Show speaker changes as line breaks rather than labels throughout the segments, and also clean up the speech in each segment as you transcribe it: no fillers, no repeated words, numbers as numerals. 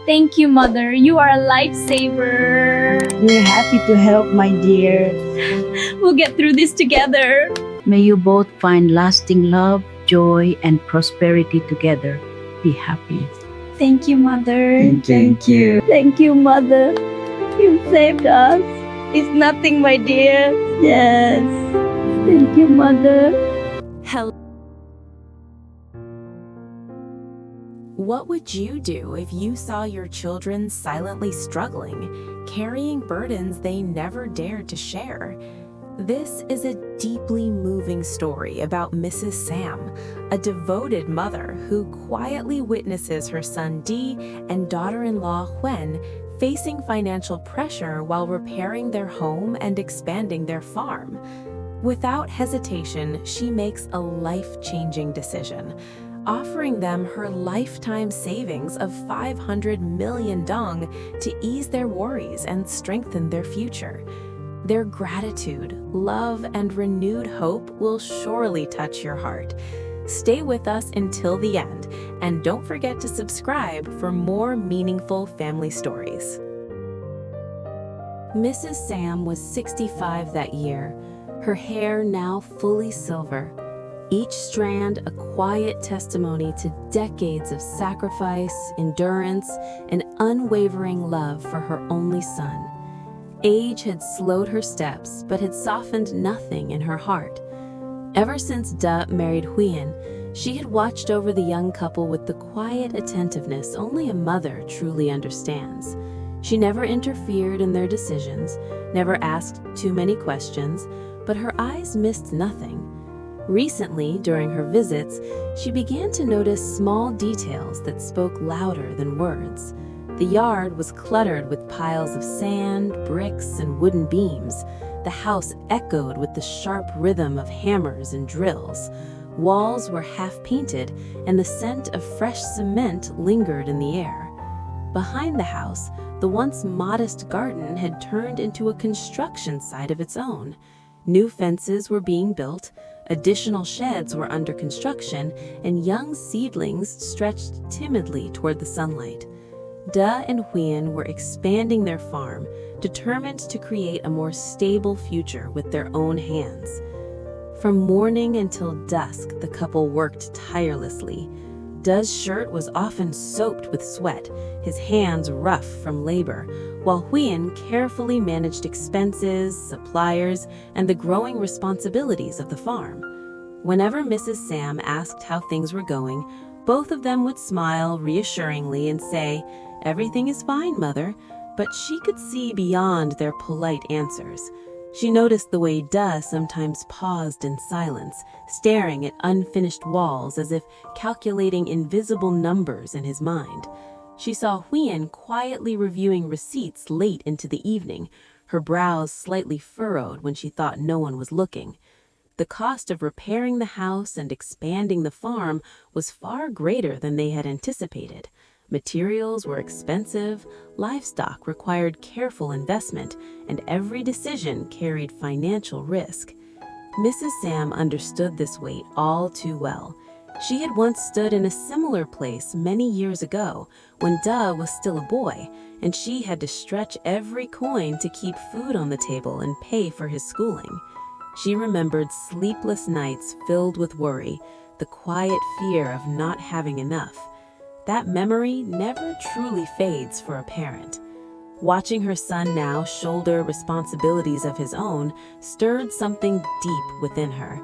Thank you, Mother. You are a lifesaver.
We're happy to help, my dear.
We'll get through this together.
May you both find lasting love, joy, and prosperity together. Be happy.
Thank you, Mother.
Thank you.
Thank you, Mother. You saved us. It's nothing, my dear. Yes. Thank you, Mother.
Hello. What would you do if you saw your children silently struggling, carrying burdens they never dared to share? This is a deeply moving story about Mrs. Sam, a devoted mother who quietly witnesses her son Dee and daughter-in-law Huyen facing financial pressure while repairing their home and expanding their farm. Without hesitation, she makes a life-changing decision, offering them her lifetime savings of 500 million dong to ease their worries and strengthen their future. Their gratitude, love, and renewed hope will surely touch your heart. Stay with us until the end, and don't forget to subscribe for more meaningful family stories. Mrs. Sam was 65 that year, her hair now fully silver, each strand a quiet testimony to decades of sacrifice, endurance, and unwavering love for her only son. Age had slowed her steps, but had softened nothing in her heart. Ever since Da married Huyen, she had watched over the young couple with the quiet attentiveness only a mother truly understands. She never interfered in their decisions, never asked too many questions, but her eyes missed nothing. Recently, during her visits, she began to notice small details that spoke louder than words. The yard was cluttered with piles of sand, bricks, and wooden beams. The house echoed with the sharp rhythm of hammers and drills. Walls were half-painted, and the scent of fresh cement lingered in the air. Behind the house, the once modest garden had turned into a construction site of its own. New fences were being built, additional sheds were under construction, and young seedlings stretched timidly toward the sunlight. Da and Huyen were expanding their farm, determined to create a more stable future with their own hands. From morning until dusk, the couple worked tirelessly. Da's shirt was often soaked with sweat, his hands rough from labor, while Huyen carefully managed expenses, suppliers, and the growing responsibilities of the farm. Whenever Mrs. Sam asked how things were going, both of them would smile reassuringly and say, "Everything is fine, Mother," but she could see beyond their polite answers. She noticed the way Da sometimes paused in silence, staring at unfinished walls as if calculating invisible numbers in his mind. She saw Huyen quietly reviewing receipts late into the evening, her brows slightly furrowed when she thought no one was looking. The cost of repairing the house and expanding the farm was far greater than they had anticipated. Materials were expensive, livestock required careful investment, and every decision carried financial risk. Mrs. Sam understood this weight all too well. She had once stood in a similar place many years ago when Da was still a boy, and she had to stretch every coin to keep food on the table and pay for his schooling. She remembered sleepless nights filled with worry, the quiet fear of not having enough. That memory never truly fades for a parent. Watching her son now shoulder responsibilities of his own stirred something deep within her.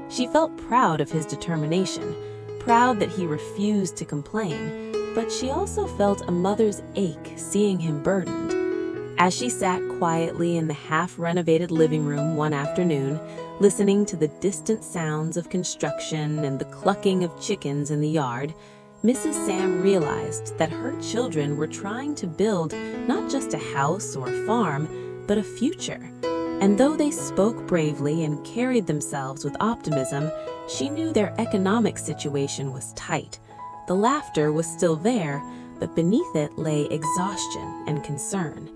She felt proud of his determination, proud that he refused to complain, but she also felt a mother's ache seeing him burdened. As she sat quietly in the half-renovated living room one afternoon, listening to the distant sounds of construction and the clucking of chickens in the yard, Mrs. Sam realized that her children were trying to build not just a house or a farm, but a future. And though they spoke bravely and carried themselves with optimism, she knew their economic situation was tight. The laughter was still there, but beneath it lay exhaustion and concern.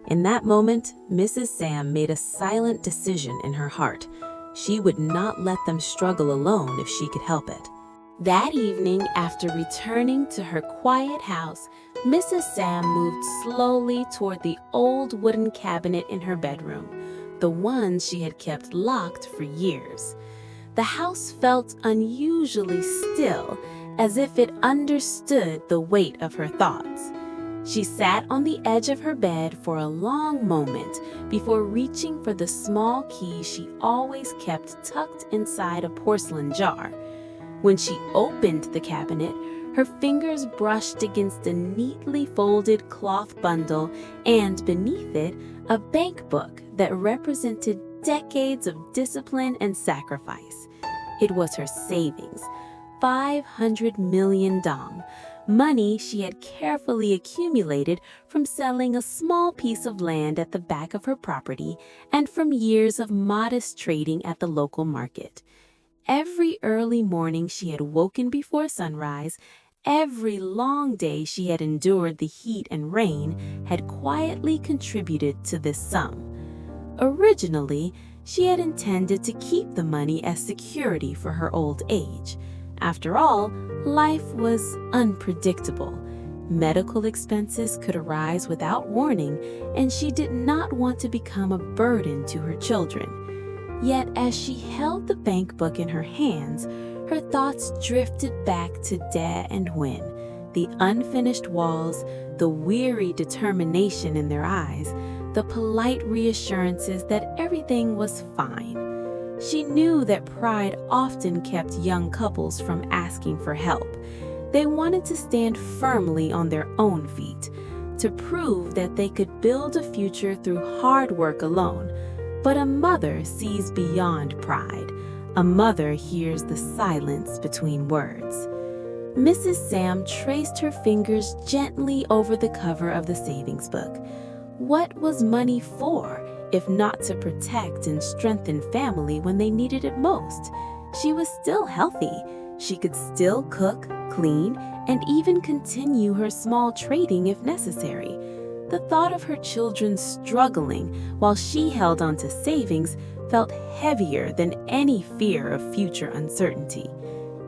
In that moment, Mrs. Sam made a silent decision in her heart. She would not let them struggle alone if she could help it. That evening, after returning to her quiet house, Mrs. Sam moved slowly toward the old wooden cabinet in her bedroom, the one she had kept locked for years. The house felt unusually still, as if it understood the weight of her thoughts. She sat on the edge of her bed for a long moment before reaching for the small key she always kept tucked inside a porcelain jar. When she opened the cabinet, her fingers brushed against a neatly folded cloth bundle and, beneath it, a bank book that represented decades of discipline and sacrifice. It was her savings, 500 million dong, money she had carefully accumulated from selling a small piece of land at the back of her property and from years of modest trading at the local market. Every early morning she had woken before sunrise, every long day she had endured the heat and rain had quietly contributed to this sum. Originally, she had intended to keep the money as security for her old age. After all, life was unpredictable. Medical expenses could arise without warning, and she did not want to become a burden to her children. Yet as she held the bank book in her hands, her thoughts drifted back to Da and Huyen, the unfinished walls, the weary determination in their eyes, the polite reassurances that everything was fine. She knew that pride often kept young couples from asking for help. They wanted to stand firmly on their own feet, to prove that they could build a future through hard work alone. But a mother sees beyond pride. A mother hears the silence between words. Mrs. Sam traced her fingers gently over the cover of the savings book. What was money for, if not to protect and strengthen family when they needed it most? She was still healthy. She could still cook, clean, and even continue her small trading if necessary. The thought of her children struggling while she held on to savings felt heavier than any fear of future uncertainty.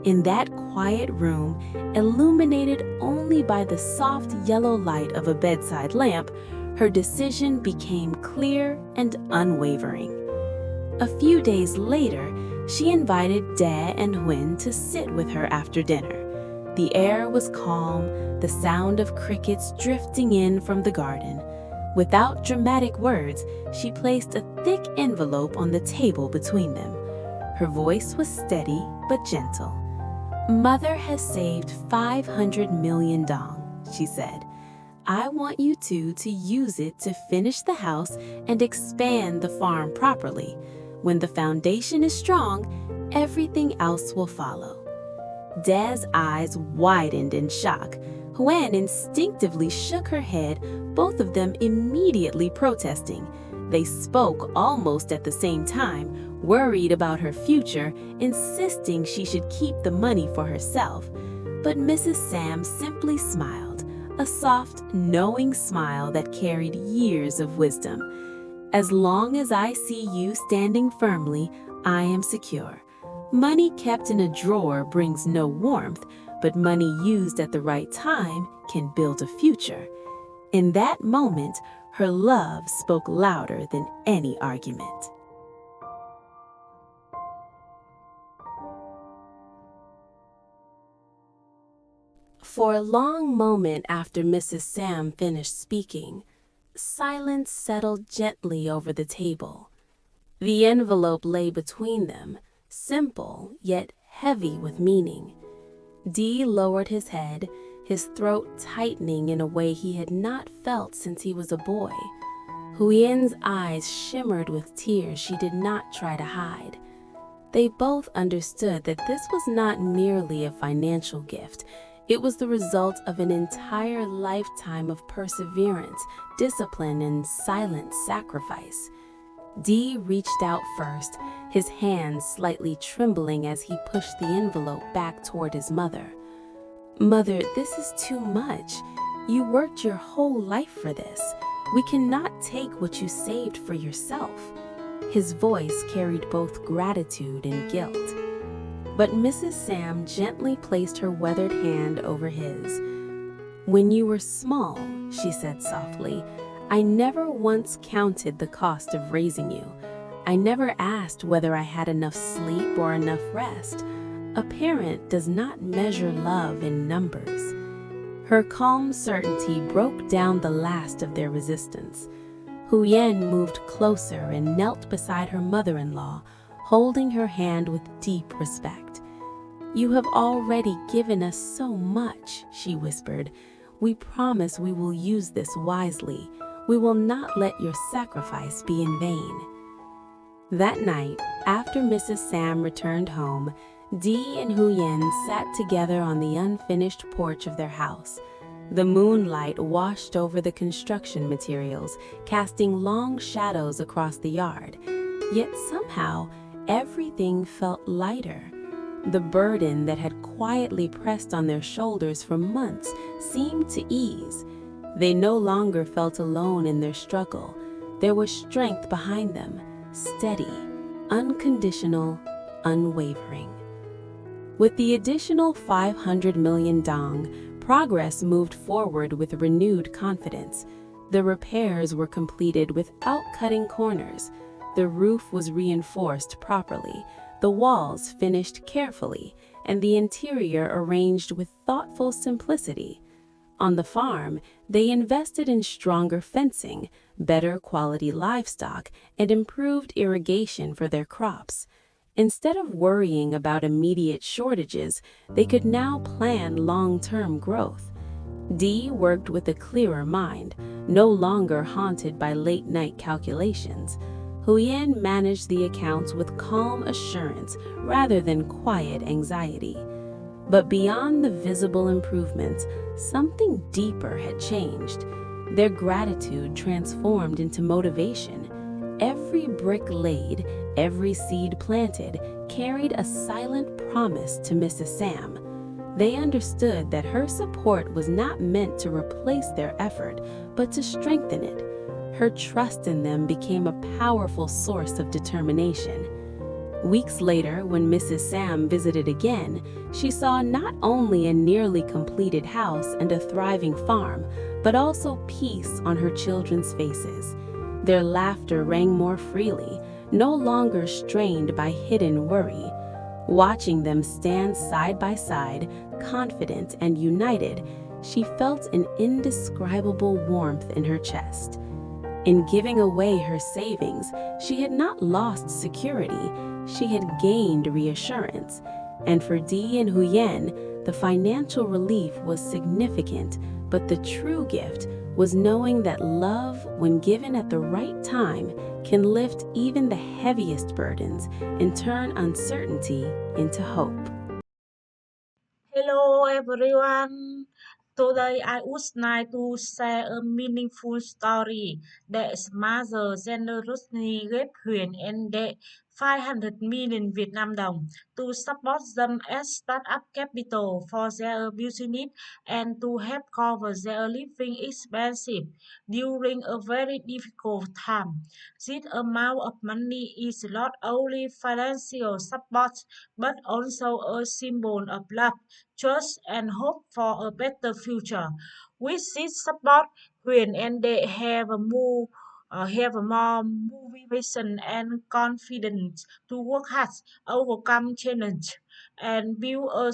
In that quiet room, illuminated only by the soft yellow light of a bedside lamp, her decision became clear and unwavering. A few days later, she invited Da and Huyen to sit with her after dinner. The air was calm, the sound of crickets drifting in from the garden. Without dramatic words, she placed a thick envelope on the table between them. Her voice was steady but gentle. "Mother has saved 500 million dong," she said. "I want you two to use it to finish the house and expand the farm properly. When the foundation is strong, everything else will follow." Da's eyes widened in shock. Huyen instinctively shook her head, both of them immediately protesting. They spoke almost at the same time, worried about her future, insisting she should keep the money for herself. But Mrs. Sam simply smiled, a soft, knowing smile that carried years of wisdom. "As long as I see you standing firmly, I am secure. Money kept in a drawer brings no warmth, but money used at the right time can build a future." In that moment, her love spoke louder than any argument. For a long moment after Mrs. Sam finished speaking, silence settled gently over the table. The envelope lay between them, simple yet heavy with meaning. Dee lowered his head, his throat tightening in a way he had not felt since he was a boy. Huyen's eyes shimmered with tears she did not try to hide. They both understood that this was not merely a financial gift. It was the result of an entire lifetime of perseverance, discipline, and silent sacrifice. Dee reached out first, his hands slightly trembling as he pushed the envelope back toward his mother. "Mother, this is too much. You worked your whole life for this. We cannot take what you saved for yourself." His voice carried both gratitude and guilt. But Mrs. Sam gently placed her weathered hand over his. "When you were small," she said softly, "I never once counted the cost of raising you. I never asked whether I had enough sleep or enough rest. A parent does not measure love in numbers." Her calm certainty broke down the last of their resistance. Huyen moved closer and knelt beside her mother-in-law, holding her hand with deep respect. "You have already given us so much," she whispered. "We promise we will use this wisely. We will not let your sacrifice be in vain." That night, after Mrs. Sam returned home, Dee and Huyen sat together on the unfinished porch of their house. The moonlight washed over the construction materials, casting long shadows across the yard. Yet somehow, everything felt lighter. The burden that had quietly pressed on their shoulders for months seemed to ease. They no longer felt alone in their struggle. There was strength behind them, steady, unconditional, unwavering. With the additional 500 million dong, progress moved forward with renewed confidence. The repairs were completed without cutting corners. The roof was reinforced properly, the walls finished carefully, and the interior arranged with thoughtful simplicity. On the farm, they invested in stronger fencing, better quality livestock, and improved irrigation for their crops. Instead of worrying about immediate shortages, they could now plan long-term growth. Dee worked with a clearer mind, no longer haunted by late-night calculations. Huyen managed the accounts with calm assurance rather than quiet anxiety. But beyond the visible improvements, something deeper had changed. Their gratitude transformed into motivation. Every brick laid, every seed planted, carried a silent promise to Mrs. Sam. They understood that her support was not meant to replace their effort, but to strengthen it. Her trust in them became a powerful source of determination. Weeks later, when Mrs. Sam visited again, she saw not only a nearly completed house and a thriving farm, but also peace on her children's faces. Their laughter rang more freely, no longer strained by hidden worry. Watching them stand side by side, confident and united, she felt an indescribable warmth in her chest. In giving away her savings, she had not lost security, she had gained reassurance. And for Dee and Huyen, the financial relief was significant, but the true gift was knowing that love, when given at the right time, can lift even the heaviest burdens and turn uncertainty into hope.
Hello everyone. Today I would like to share a meaningful story that mother generously gave Huyen and the 500 million Vietnam dong to support them as startup capital for their business and to help cover their living expenses during a very difficult time. This amount of money is not only financial support but also a symbol of love, trust, and hope for a better future. With this support, Huyền and they have a more motivation and confidence to work hard, overcome challenge, and build a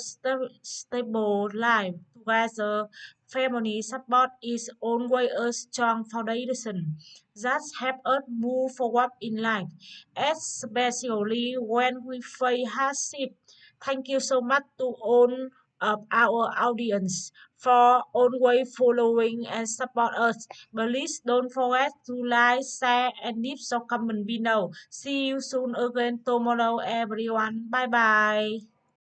stable life together. Family support is always a strong foundation that helps us move forward in life, especially when we face hardship. Thank you so much to all of our audience for always following and support us. Please don't forget to like, share, and leave some comment below. See you soon again tomorrow, everyone. Bye bye.